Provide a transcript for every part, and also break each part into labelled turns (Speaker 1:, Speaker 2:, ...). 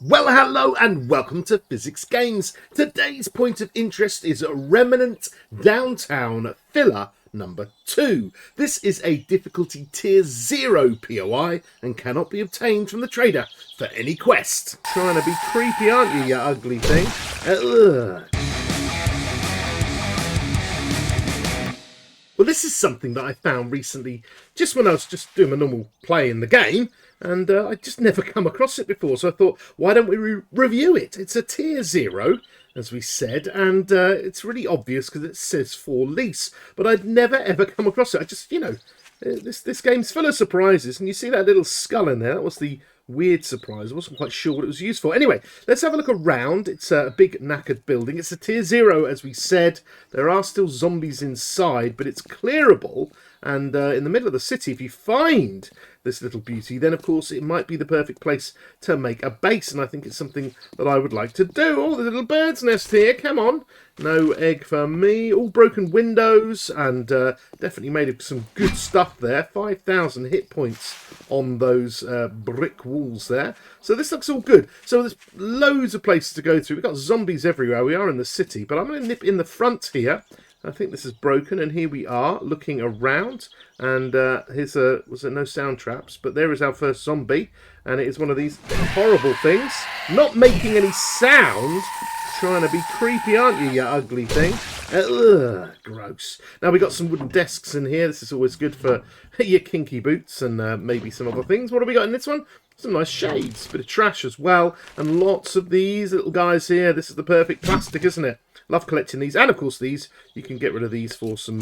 Speaker 1: Well, hello and welcome to Physics Games. Today's point of interest is Remnant Downtown Filler number 2. This is a difficulty tier 0 POI and cannot be obtained from the trader for any quest. Trying to be creepy, aren't you, you ugly thing? Well, this is something that I found recently, just when I was just doing my normal play in the game, and I just never come across it before, so I thought, why don't we review it? It's a tier 0, as we said, and it's really obvious because it says for lease, but I'd never ever come across it. I just, this game's full of surprises, and you see that little skull in there. That was the weird surprise. I wasn't quite sure what it was used for. Anyway, let's have a look around. It's a big knackered building. It's a tier 0, as we said. There are still zombies inside, but it's clearable. And in the middle of the city, if you find this little beauty, then of course it might be the perfect place to make a base. And I think it's something that I would like to do. Oh, the little bird's nest here. Come on. No egg for me. All broken windows and definitely made of some good stuff there. 5,000 hit points on those brick walls there. So this looks all good. So there's loads of places to go through. We've got zombies everywhere. We are in the city, but I'm going to nip in the front here. I think this is broken, and here we are looking around, and here's was there no sound traps, but there is our first zombie, and it is one of these horrible things, not making any sound, trying to be creepy, aren't you, you ugly thing? Gross. Now we've got some wooden desks in here. This is always good for your kinky boots and maybe some other things. What have we got in this one? Some nice shades, bit of trash as well, and lots of these little guys here. This is the perfect plastic, isn't it? Love collecting these, and of course these, you can get rid of these for some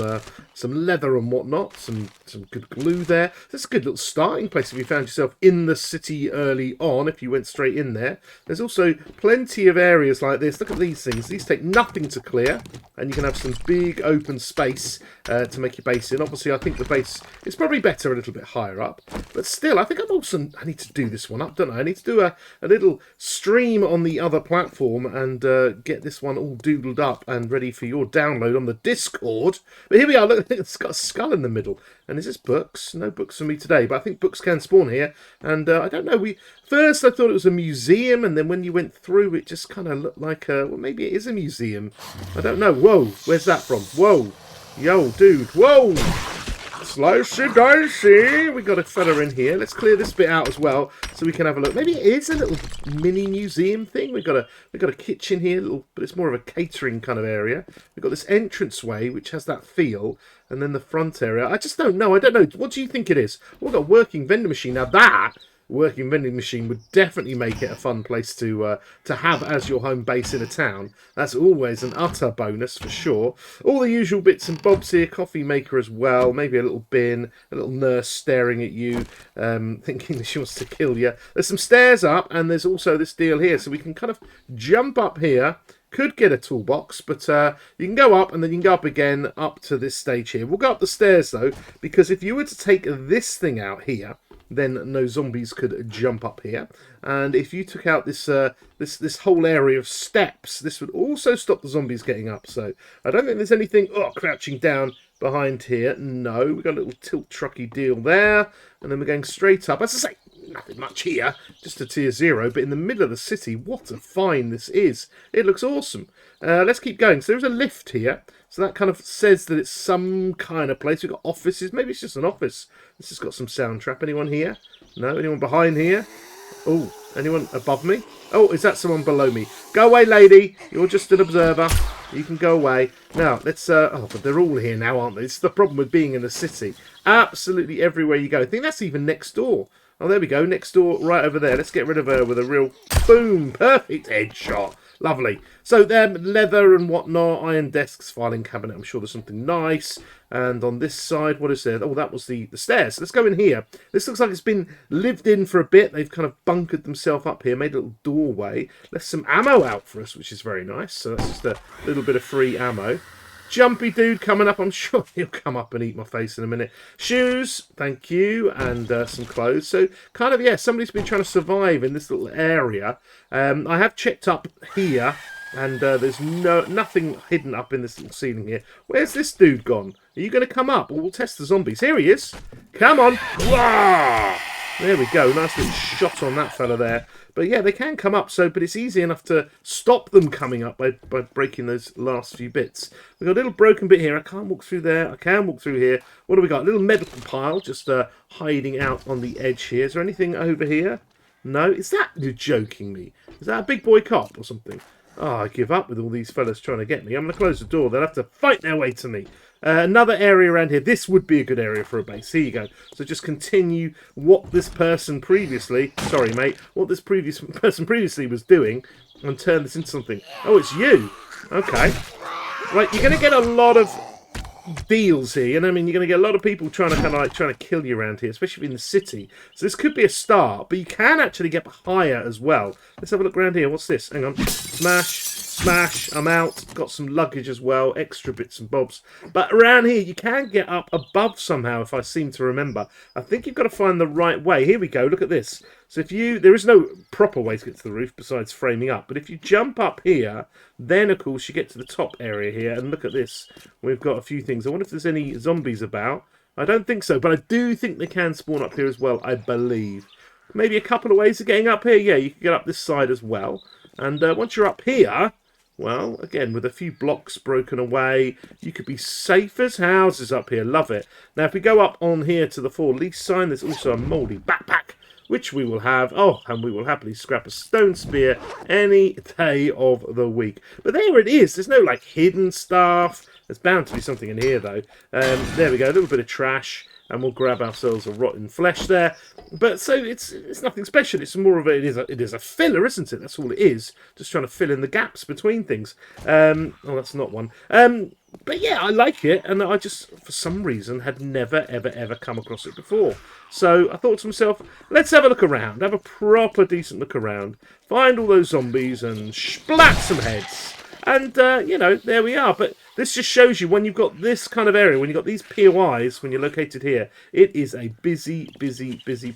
Speaker 1: leather and whatnot, some good glue there. That's a good little starting place if you found yourself in the city early on, if you went straight in there. There's also plenty of areas like this. Look at these things. These take nothing to clear, and you can have some big open space to make your base in. Obviously, I think the base is probably better a little bit higher up, but still, I think I need to do this one up, don't I? I need to do a little stream on the other platform and get this one all doodled up and ready for your download on the Discord. But here we are. Look, it's got a skull in the middle. And is this books? No books for me today, but I think books can spawn here. And I don't know. First I thought it was a museum, and then when you went through, it just kind of looked like well, maybe it is a museum. I don't know. Whoa, where's that from? Whoa, yo, dude. Whoa. Slicey dicey. We got a fella in here. Let's clear this bit out as well, so we can have a look. Maybe it is a little mini museum thing. We got a kitchen here, but it's more of a catering kind of area. We've got this entranceway which has that feel, and then the front area. I just don't know. I don't know. What do you think it is? We've got a working vending machine. Now that working vending machine would definitely make it a fun place to have as your home base in a town. That's always an utter bonus for sure. All the usual bits and bobs here, coffee maker as well, maybe a little bin, a little nurse staring at you, thinking that she wants to kill you. There's some stairs up, and there's also this deal here, so we can kind of jump up here. Could get a toolbox, but you can go up and then you can go up again up to this stage here. We'll go up the stairs though, because if you were to take this thing out here, then no zombies could jump up here. And if you took out this this whole area of steps, this would also stop the zombies getting up. So I don't think there's anything crouching down behind here. No, we've got a little tilt trucky deal there, and then we're going straight up. As I say, nothing much here, just a tier 0, but in the middle of the city, what a find this is. It looks awesome. Let's keep going. So there's a lift here, so that kind of says that it's some kind of place. We've got offices, maybe it's just an office. This has got some sound trap. Anyone here? No? Anyone behind here? Oh, anyone above me? Oh, is that someone below me? Go away, lady. You're just an observer. You can go away. Now, let's... but they're all here now, aren't they? This is the problem with being in a city. Absolutely everywhere you go. I think that's even next door. Oh, there we go. Next door, right over there. Let's get rid of her with a real boom. Perfect headshot. Lovely. So leather and whatnot, iron desks, filing cabinet. I'm sure there's something nice. And on this side, what is there? Oh, that was the stairs. Let's go in here. This looks like it's been lived in for a bit. They've kind of bunkered themselves up here, made a little doorway. Left some ammo out for us, which is very nice. So that's just a little bit of free ammo. Jumpy dude coming up. I'm sure he'll come up and eat my face in a minute. Shoes, thank you, and some clothes. So kind of, yeah, somebody's been trying to survive in this little area. I have checked up here, and there's nothing hidden up in this little ceiling here. Where's this dude gone? Are you going to come up? Well, we'll test the zombies. Here he is. Come on. Wah! There we go. Nice little shot on that fella there. But yeah, they can come up, but it's easy enough to stop them coming up by breaking those last few bits. We've got a little broken bit here. I can't walk through there. I can walk through here. What do we got? A little medical pile just hiding out on the edge here. Is there anything over here? No? Is that... You're joking me. Is that a big boy cop or something? Oh, I give up with all these fellas trying to get me. I'm going to close the door. They'll have to fight their way to me. Another area around here. This would be a good area for a base. Here you go. So just continue what this person previously... Sorry, mate. What this person previously was doing and turn this into something. Oh, it's you. Okay. Right, you're going to get a lot of deals here. You know what I mean? You're going to get a lot of people trying to kill you around here, especially in the city. So this could be a start, but you can actually get higher as well. Let's have a look around here. What's this? Hang on. Smash. Smash. I'm out. Got some luggage as well. Extra bits and bobs. But around here, you can get up above somehow, if I seem to remember. I think you've got to find the right way. Here we go. Look at this. So there is no proper way to get to the roof besides framing up. But if you jump up here, then, of course, you get to the top area here. And look at this. We've got a few things. I wonder if there's any zombies about. I don't think so. But I do think they can spawn up here as well, I believe. Maybe a couple of ways of getting up here. Yeah, you can get up this side as well. And once you're up here... Well, again, with a few blocks broken away, you could be safe as houses up here. Love it. Now, if we go up on here to the for lease sign, there's also a mouldy backpack, which we will have. Oh, and we will happily scrap a stone spear any day of the week. But there it is. There's no, like, hidden stuff. There's bound to be something in here, though. There we go. A little bit of trash. And we'll grab ourselves a rotten flesh there. But so it's nothing special. It's more of it is a filler, isn't it? That's all it is. Just trying to fill in the gaps between things. Oh, that's not one. But yeah, I like it, and I just for some reason had never ever come across it before. So I thought to myself, let's have a look around, have a proper decent look around, find all those zombies and splat some heads. And, you know, there we are. But this just shows you when you've got this kind of area, when you've got these POIs, when you're located here, it is a busy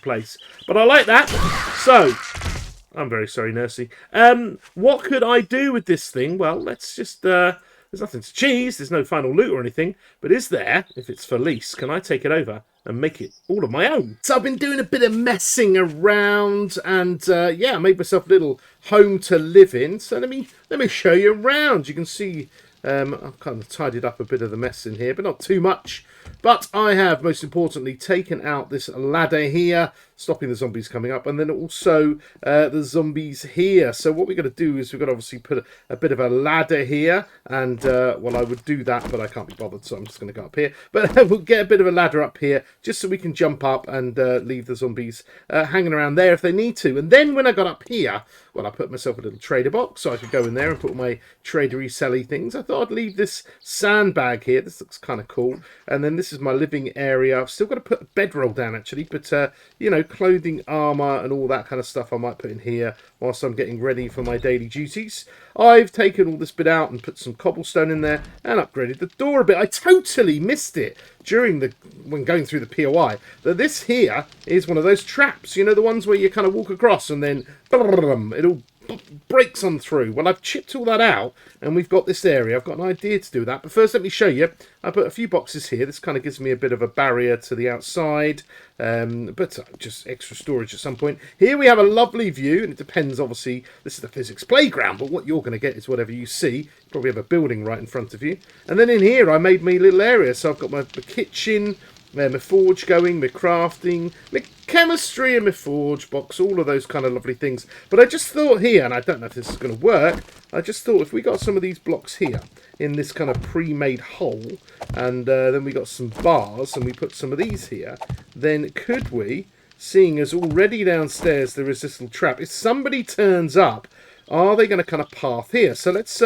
Speaker 1: place. But I like that. So, I'm very sorry, Nursey. What could I do with this thing? Well, let's just... there's nothing to cheese. There's no final loot or anything. But is there, if it's for lease, can I take it over and make it all of my own? So I've been doing a bit of messing around and, yeah, I made myself a little home to live in. So let me show you around. You can see I've kind of tidied up a bit of the mess in here, but not too much. But I have, most importantly, taken out this ladder here, stopping the zombies coming up, and then also the zombies here. So what we're going to do is we're going to obviously put a bit of a ladder here, and, well, I would do that, but I can't be bothered, so I'm just going to go up here. But we'll get a bit of a ladder up here, just so we can jump up and leave the zombies hanging around there if they need to. And then when I got up here, well, I put myself a little trader box, so I could go in there and put my tradery selly things. I thought I'd leave this sandbag here. This looks kind of cool. And then this is my living area. I've still got to put a bedroll down, actually, but, you know, clothing, armour and all that kind of stuff I might put in here whilst I'm getting ready for my daily duties. I've taken all this bit out and put some cobblestone in there and upgraded the door a bit. I totally missed it when going through the POI, that this here is one of those traps, you know, the ones where you kind of walk across and then it all breaks on through. Well, I've chipped all that out and we've got this area. I've got an idea to do that, but first let me show you. I put a few boxes here. This kind of gives me a bit of a barrier to the outside, but just extra storage at some point. Here we have a lovely view, and it depends, obviously, this is the physics playground, but what you're going to get is whatever you see. You probably have a building right in front of you. And then in here I made my little area, so I've got my kitchen, my forge going, my crafting, my chemistry and my forge box, all of those kind of lovely things. But I just thought here, and I don't know if this is going to work, I just thought if we got some of these blocks here in this kind of pre-made hole, and then we got some bars and we put some of these here, then could we, seeing as already downstairs there is this little trap, if somebody turns up, are they going to kind of path here? So let's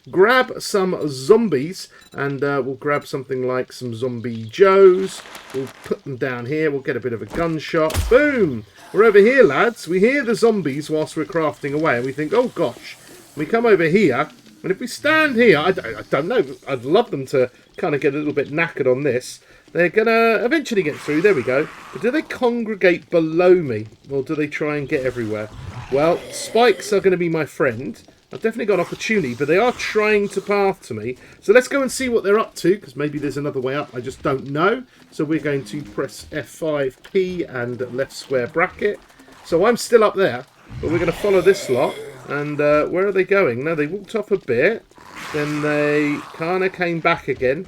Speaker 1: grab some zombies, and we'll grab something like some zombie joes. We'll put them down here. We'll get a bit of a gunshot. Boom! We're over here, lads. We hear the zombies whilst we're crafting away, and we think, oh gosh. We come over here, and if we stand here, I don't know. I'd love them to kind of get a little bit knackered on this. They're going to eventually get through. There we go. But do they congregate below me, or do they try and get everywhere? Well, spikes are going to be my friend. I've definitely got an opportunity, but they are trying to path to me. So let's go and see what they're up to, because maybe there's another way up. I just don't know. So we're going to press F5P and left square bracket. So I'm still up there. But we're going to follow this lot. And where are they going? No, they walked off a bit. Then they kind of came back again.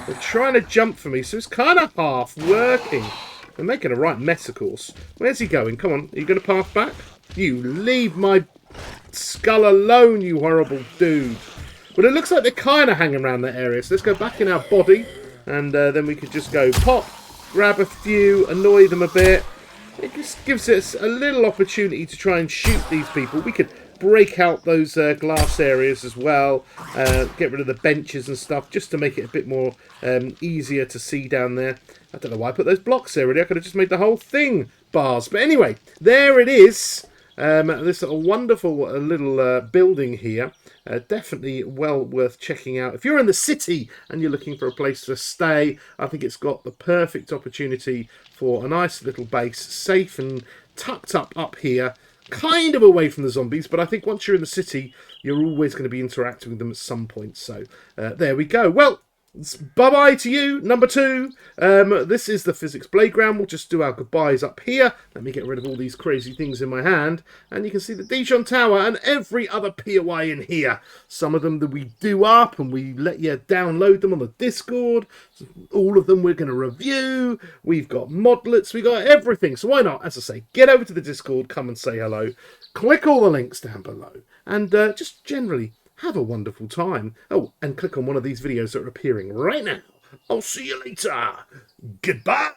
Speaker 1: They're trying to jump for me, so it's kind of half working. They're making a right mess, of course. Where's he going? Come on, are you going to pass back? You leave my skull alone, you horrible dude. Well, it looks like they're kind of hanging around that area, so let's go back in our body. And then we could just go pop, grab a few, annoy them a bit. It just gives us a little opportunity to try and shoot these people. We could break out those glass areas as well, get rid of the benches and stuff, just to make it a bit more easier to see down there. I don't know why I put those blocks there, really. I could have just made the whole thing bars. But anyway, there it is. This wonderful little building here. Definitely well worth checking out. If you're in the city and you're looking for a place to stay, I think it's got the perfect opportunity for a nice little base, safe and tucked up here, kind of away from the zombies. But I think once you're in the city, you're always going to be interacting with them at some point. So there we go. Well, bye-bye to you, number 2. This is the physics playground. We'll just do our goodbyes up here. Let me get rid of all these crazy things in my hand. And you can see the Dijon Tower and every other POI in here. Some of them that we do up and we let you download them on the Discord. All of them we're going to review. We've got modlets. We've got everything. So why not, as I say, get over to the Discord, come and say hello. Click all the links down below. And just generally, have a wonderful time. Oh, and click on one of these videos that are appearing right now. I'll see you later. Goodbye.